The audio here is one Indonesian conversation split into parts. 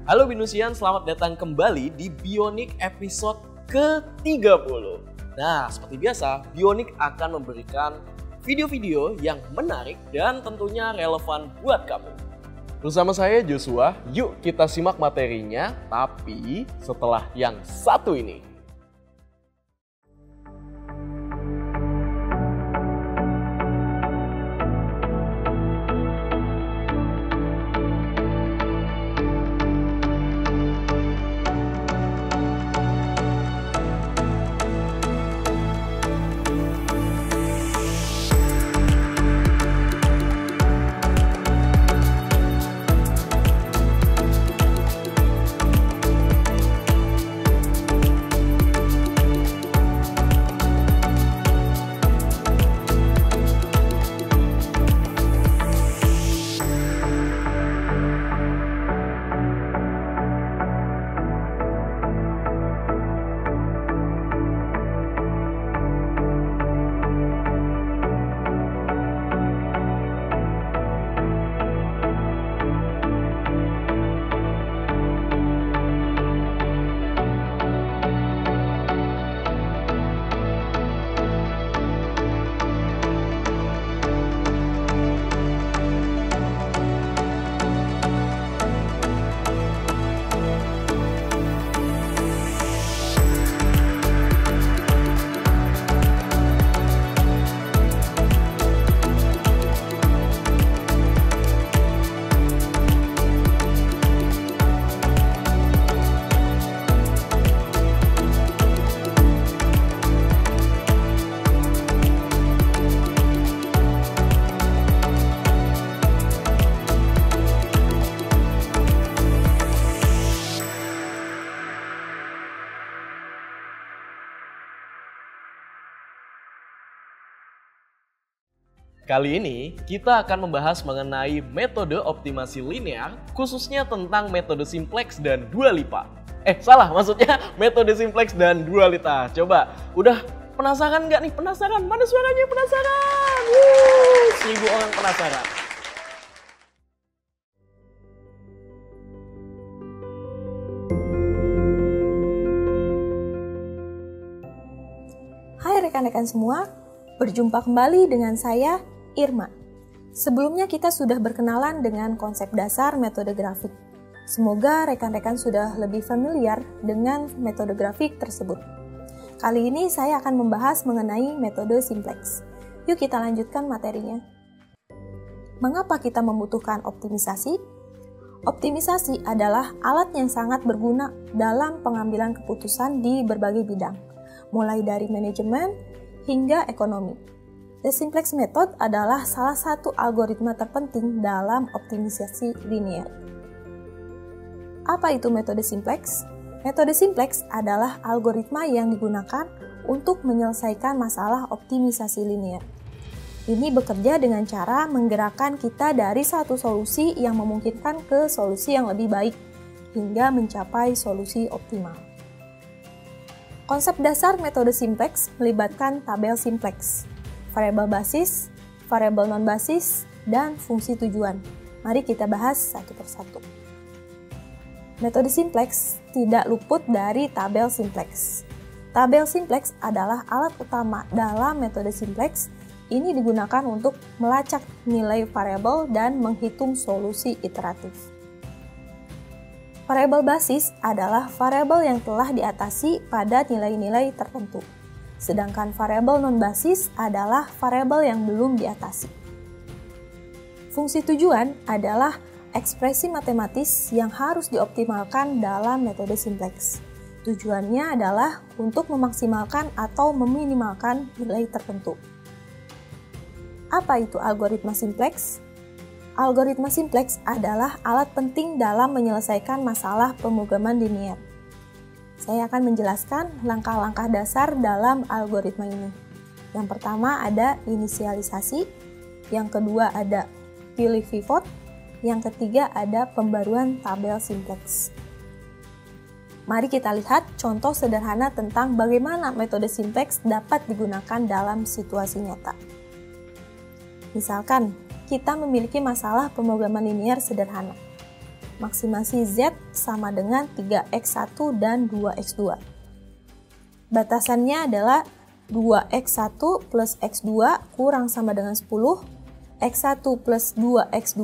Halo Binusian, selamat datang kembali di Bionik episode ke-30. Nah, seperti biasa, Bionik akan memberikan video-video yang menarik dan tentunya relevan buat kamu. Bersama saya Joshua, yuk kita simak materinya, tapi setelah yang satu ini. Kali ini kita akan membahas mengenai metode optimasi linear, khususnya tentang metode simplex dan dualita. Maksudnya metode simplex dan dualita. Coba, udah penasaran nggak nih? Penasaran? Mana suaranya penasaran? 1000 orang penasaran. Hai rekan-rekan semua, berjumpa kembali dengan saya, Irma. Sebelumnya kita sudah berkenalan dengan konsep dasar metode grafik. Semoga rekan-rekan sudah lebih familiar dengan metode grafik tersebut. Kali ini saya akan membahas mengenai metode simplex. Yuk kita lanjutkan materinya. Mengapa kita membutuhkan optimisasi? Optimisasi adalah alat yang sangat berguna dalam pengambilan keputusan di berbagai bidang, mulai dari manajemen hingga ekonomi. The simplex method adalah salah satu algoritma terpenting dalam optimisasi linear. Apa itu metode simplex? Metode simplex adalah algoritma yang digunakan untuk menyelesaikan masalah optimisasi linear. Ini bekerja dengan cara menggerakkan kita dari satu solusi yang memungkinkan ke solusi yang lebih baik, hingga mencapai solusi optimal. Konsep dasar metode simplex melibatkan tabel simplex, variabel basis, variabel non-basis, dan fungsi tujuan. Mari kita bahas satu persatu. Metode simplex tidak luput dari tabel simplex. Tabel simplex adalah alat utama dalam metode simplex. Ini digunakan untuk melacak nilai variabel dan menghitung solusi iteratif. Variabel basis adalah variabel yang telah diatasi pada nilai-nilai tertentu. Sedangkan variabel non-basis adalah variabel yang belum diatasi. Fungsi tujuan adalah ekspresi matematis yang harus dioptimalkan dalam metode simplex. Tujuannya adalah untuk memaksimalkan atau meminimalkan nilai tertentu. Apa itu algoritma simplex? Algoritma simplex adalah alat penting dalam menyelesaikan masalah pemrograman linear. Saya akan menjelaskan langkah-langkah dasar dalam algoritma ini. Yang pertama ada inisialisasi, yang kedua ada pilih pivot, yang ketiga ada pembaruan tabel simplex. Mari kita lihat contoh sederhana tentang bagaimana metode simplex dapat digunakan dalam situasi nyata. Misalkan, kita memiliki masalah pemrograman linear sederhana. maksimasi Z sama dengan 3x1 dan 2x2. Batasannya adalah 2x1 plus x2 kurang sama dengan 10, x1 plus 2x2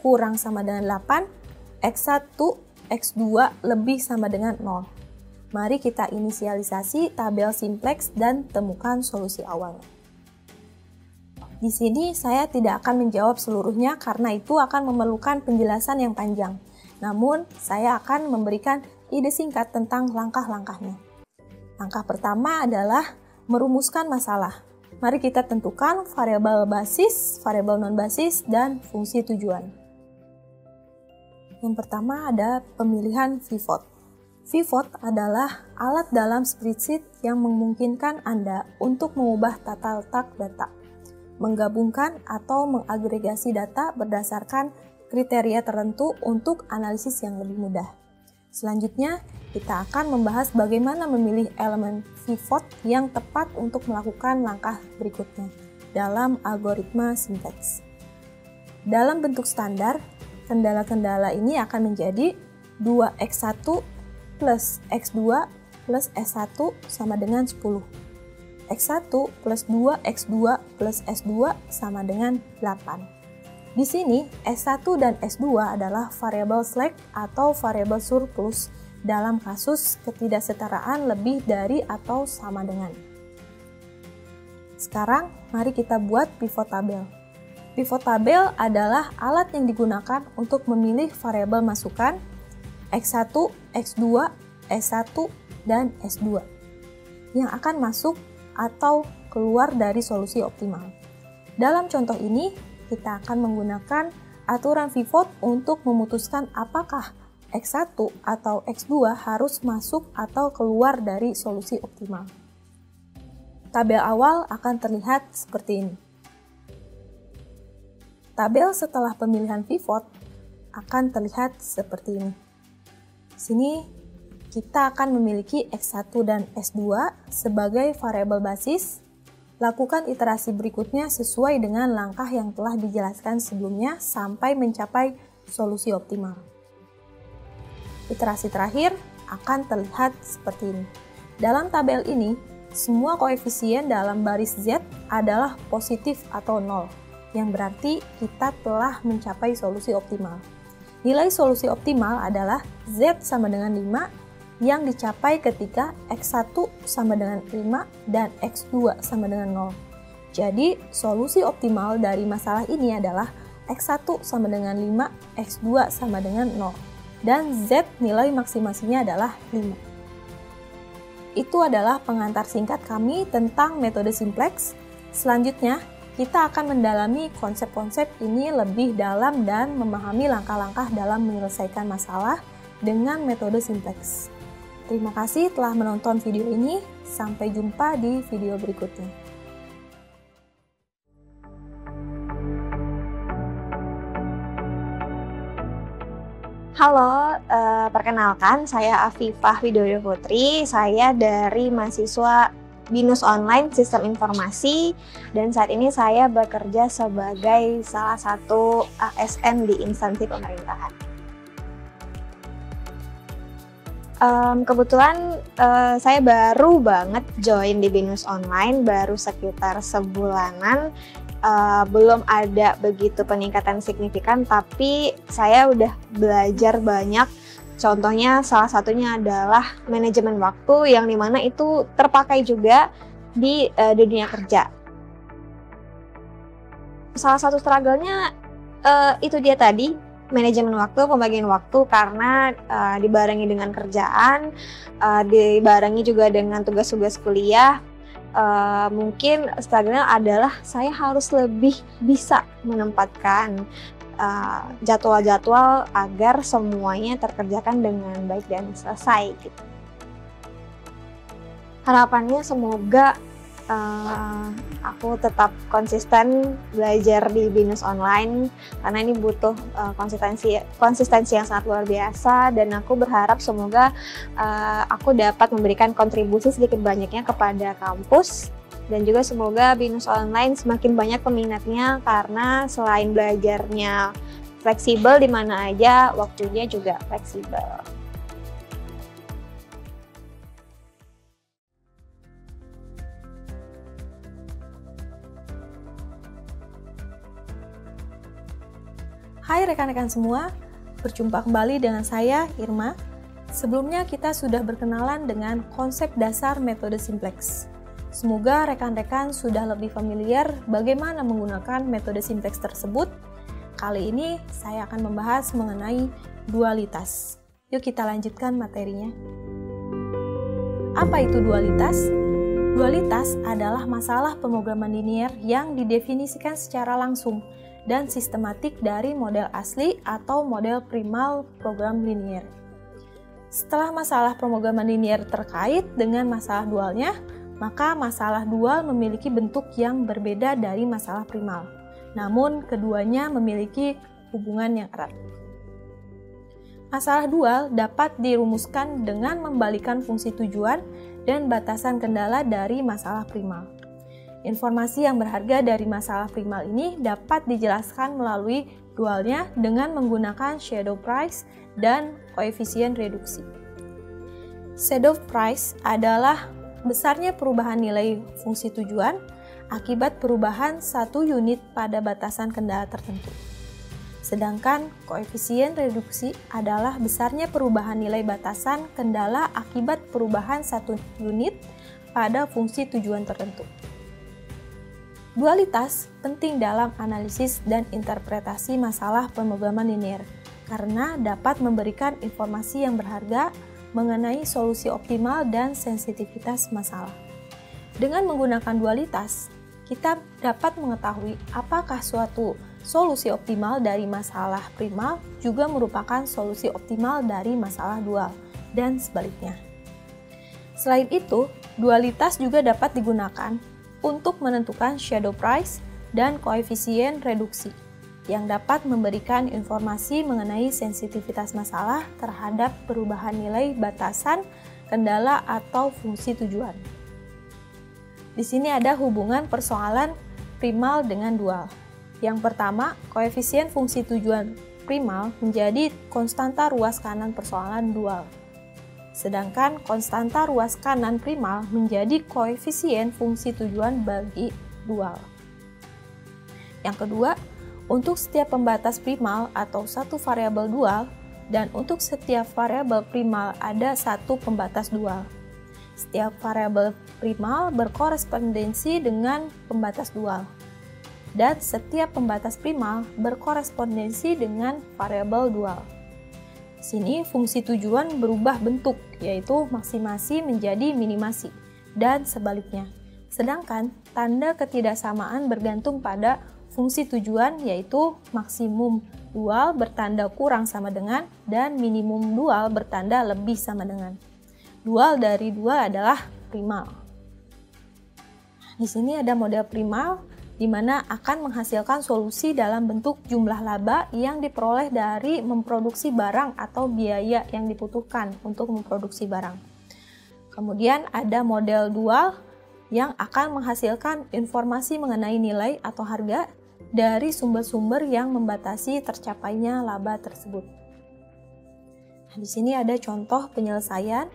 kurang sama dengan 8, x1, x2 lebih sama dengan 0. Mari kita inisialisasi tabel simplex dan temukan solusi awalnya. Di sini saya tidak akan menjawab seluruhnya karena itu akan memerlukan penjelasan yang panjang. Namun, saya akan memberikan ide singkat tentang langkah-langkahnya. Langkah pertama adalah merumuskan masalah. Mari kita tentukan variabel basis, variabel non-basis, dan fungsi tujuan. Yang pertama ada pemilihan pivot. Pivot adalah alat dalam spreadsheet yang memungkinkan Anda untuk mengubah tata letak data, menggabungkan atau mengagregasi data berdasarkan kriteria tertentu untuk analisis yang lebih mudah. Selanjutnya, kita akan membahas bagaimana memilih elemen pivot yang tepat untuk melakukan langkah berikutnya dalam algoritma simplex. Dalam bentuk standar, kendala-kendala ini akan menjadi 2x1 plus x2 plus s1 sama dengan 10. x1 plus 2x2 plus s2 sama dengan 8. Di sini, S1 dan S2 adalah variabel slack atau variabel surplus dalam kasus ketidaksetaraan lebih dari atau sama dengan. Sekarang, mari kita buat pivot tabel. Pivot tabel adalah alat yang digunakan untuk memilih variabel masukan X1, X2, S1, dan S2 yang akan masuk atau keluar dari solusi optimal. Dalam contoh ini, kita akan menggunakan aturan pivot untuk memutuskan apakah X1 atau X2 harus masuk atau keluar dari solusi optimal. Tabel awal akan terlihat seperti ini. Tabel setelah pemilihan pivot akan terlihat seperti ini. Di sini kita akan memiliki X1 dan S2 sebagai variabel basis. Lakukan iterasi berikutnya sesuai dengan langkah yang telah dijelaskan sebelumnya sampai mencapai solusi optimal. Iterasi terakhir akan terlihat seperti ini. Dalam tabel ini, semua koefisien dalam baris Z adalah positif atau 0, yang berarti kita telah mencapai solusi optimal. Nilai solusi optimal adalah Z sama dengan 5, yang dicapai ketika X1 sama dengan 5 dan X2 sama dengan 0. Jadi, solusi optimal dari masalah ini adalah X1 sama dengan 5, X2 sama dengan 0. Dan Z nilai maksimasinya adalah 5. Itu adalah pengantar singkat kami tentang metode simplex. Selanjutnya, kita akan mendalami konsep-konsep ini lebih dalam dan memahami langkah-langkah dalam menyelesaikan masalah dengan metode simplex. Terima kasih telah menonton video ini. Sampai jumpa di video berikutnya. Halo, perkenalkan saya Afifah Widodo Putri. Saya dari mahasiswa BINUS Online Sistem Informasi dan saat ini saya bekerja sebagai salah satu ASN di instansi pemerintahan. Kebetulan saya baru banget join di BINUS Online, baru sekitar sebulanan, belum ada begitu peningkatan signifikan, tapi saya udah belajar banyak. Contohnya salah satunya adalah manajemen waktu yang dimana itu terpakai juga di dunia kerja. Salah satu struggle-nya itu dia tadi, manajemen waktu, pembagian waktu, karena dibarengi dengan kerjaan, dibarengi juga dengan tugas-tugas kuliah. Mungkin struggle-nya adalah saya harus lebih bisa menempatkan jadwal-jadwal agar semuanya terkerjakan dengan baik dan selesai gitu. Harapannya semoga aku tetap konsisten belajar di BINUS Online karena ini butuh konsistensi yang sangat luar biasa, dan aku berharap semoga aku dapat memberikan kontribusi sedikit banyaknya kepada kampus, dan juga semoga BINUS Online semakin banyak peminatnya karena selain belajarnya fleksibel di mana aja, waktunya juga fleksibel. Hai rekan-rekan semua, berjumpa kembali dengan saya, Irma. Sebelumnya kita sudah berkenalan dengan konsep dasar metode simplex. Semoga rekan-rekan sudah lebih familiar bagaimana menggunakan metode simplex tersebut. Kali ini saya akan membahas mengenai dualitas. Yuk kita lanjutkan materinya. Apa itu dualitas? Dualitas adalah masalah pemrograman linear yang didefinisikan secara langsung dan sistematik dari model asli atau model primal program linear. Setelah masalah pemrograman linear terkait dengan masalah dualnya, maka masalah dual memiliki bentuk yang berbeda dari masalah primal. Namun, keduanya memiliki hubungan yang erat. Masalah dual dapat dirumuskan dengan membalikan fungsi tujuan dan batasan kendala dari masalah primal. Informasi yang berharga dari masalah primal ini dapat dijelaskan melalui dualnya dengan menggunakan shadow price dan koefisien reduksi. Shadow price adalah besarnya perubahan nilai fungsi tujuan akibat perubahan satu unit pada batasan kendala tertentu. Sedangkan koefisien reduksi adalah besarnya perubahan nilai batasan kendala akibat perubahan satu unit pada fungsi tujuan tertentu. Dualitas penting dalam analisis dan interpretasi masalah pemrograman linear karena dapat memberikan informasi yang berharga mengenai solusi optimal dan sensitivitas masalah. Dengan menggunakan dualitas, kita dapat mengetahui apakah suatu solusi optimal dari masalah primal juga merupakan solusi optimal dari masalah dual, dan sebaliknya. Selain itu, dualitas juga dapat digunakan untuk menentukan shadow price dan koefisien reduksi yang dapat memberikan informasi mengenai sensitivitas masalah terhadap perubahan nilai batasan, kendala, atau fungsi tujuan. Di sini ada hubungan persoalan primal dengan dual. Yang pertama, koefisien fungsi tujuan primal menjadi konstanta ruas kanan persoalan dual. Sedangkan konstanta ruas kanan primal menjadi koefisien fungsi tujuan bagi dual. Yang kedua, untuk setiap pembatas primal atau satu variabel dual, dan untuk setiap variabel primal ada satu pembatas dual. Setiap variabel primal berkorespondensi dengan pembatas dual, dan setiap pembatas primal berkorespondensi dengan variabel dual. Sini fungsi tujuan berubah bentuk, yaitu maksimasi menjadi minimasi, dan sebaliknya. Sedangkan tanda ketidaksamaan bergantung pada fungsi tujuan, yaitu maksimum dual bertanda kurang sama dengan, dan minimum dual bertanda lebih sama dengan. Dual dari dual adalah primal. Di sini ada model primal, di mana akan menghasilkan solusi dalam bentuk jumlah laba yang diperoleh dari memproduksi barang atau biaya yang dibutuhkan untuk memproduksi barang. Kemudian ada model dual yang akan menghasilkan informasi mengenai nilai atau harga dari sumber-sumber yang membatasi tercapainya laba tersebut. Di sini ada contoh penyelesaian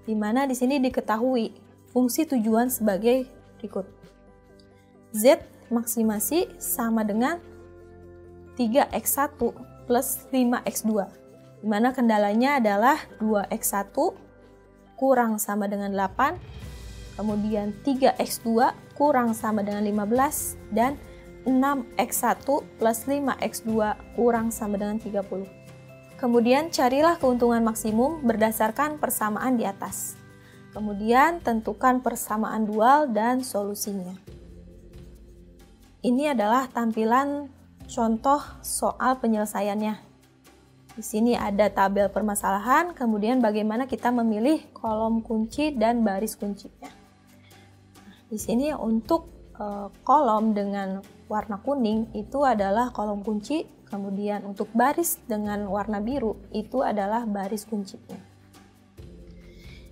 di mana di sini diketahui fungsi tujuan sebagai berikut. Z maksimasi sama dengan 3x1 plus 5x2, di mana kendalanya adalah 2x1 kurang sama dengan 8, kemudian 3x2 kurang sama dengan 15, dan 6x1 plus 5x2 kurang sama dengan 30. Kemudian carilah keuntungan maksimum berdasarkan persamaan di atas. Kemudian tentukan persamaan dual dan solusinya. Ini adalah tampilan contoh soal penyelesaiannya. Di sini ada tabel permasalahan, kemudian bagaimana kita memilih kolom kunci dan baris kuncinya. Di sini untuk kolom dengan warna kuning itu adalah kolom kunci, kemudian untuk baris dengan warna biru itu adalah baris kuncinya.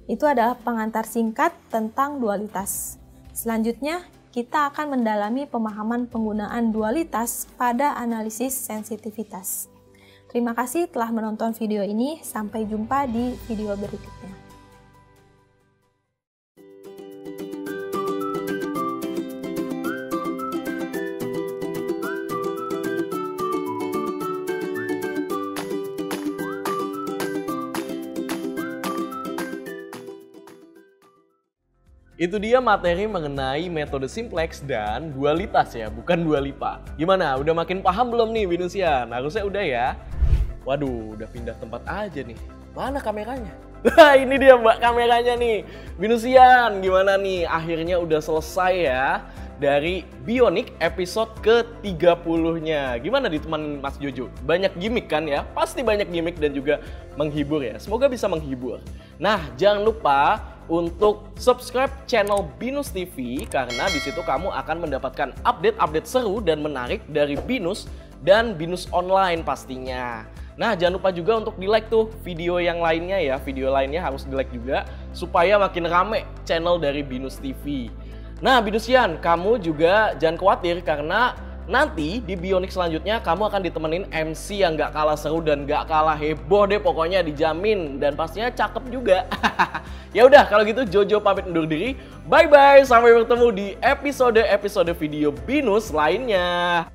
Itu adalah pengantar singkat tentang dualitas. Selanjutnya kita akan mendalami pemahaman penggunaan dualitas pada analisis sensitivitas. Terima kasih telah menonton video ini, sampai jumpa di video berikutnya. Itu dia materi mengenai metode simplex dan dualitas ya, bukan dua lipa. Gimana, udah makin paham belum nih Binusian? Harusnya udah ya. Waduh, udah pindah tempat aja nih. Mana kameranya? Wah, ini dia mbak kameranya nih. Binusian, gimana nih? Akhirnya udah selesai ya dari Bionik episode ke-30-nya. Gimana ditemenin Mas Jojo? Banyak gimmick kan ya? Pasti banyak gimmick dan juga menghibur ya. Semoga bisa menghibur. Nah, jangan lupa untuk subscribe channel Binus TV karena di situ kamu akan mendapatkan update-update seru dan menarik dari Binus dan Binus Online pastinya. Nah, jangan lupa juga untuk di-like tuh video yang lainnya ya. Video lainnya harus di-like juga supaya makin rame channel dari Binus TV. Nah, Binusian, kamu juga jangan khawatir karena nanti di Bionik selanjutnya kamu akan ditemenin MC yang gak kalah seru dan gak kalah heboh deh, pokoknya dijamin, dan pastinya cakep juga. Ya udah, kalau gitu Jojo pamit undur diri. Bye bye, sampai bertemu di episode video Binus lainnya.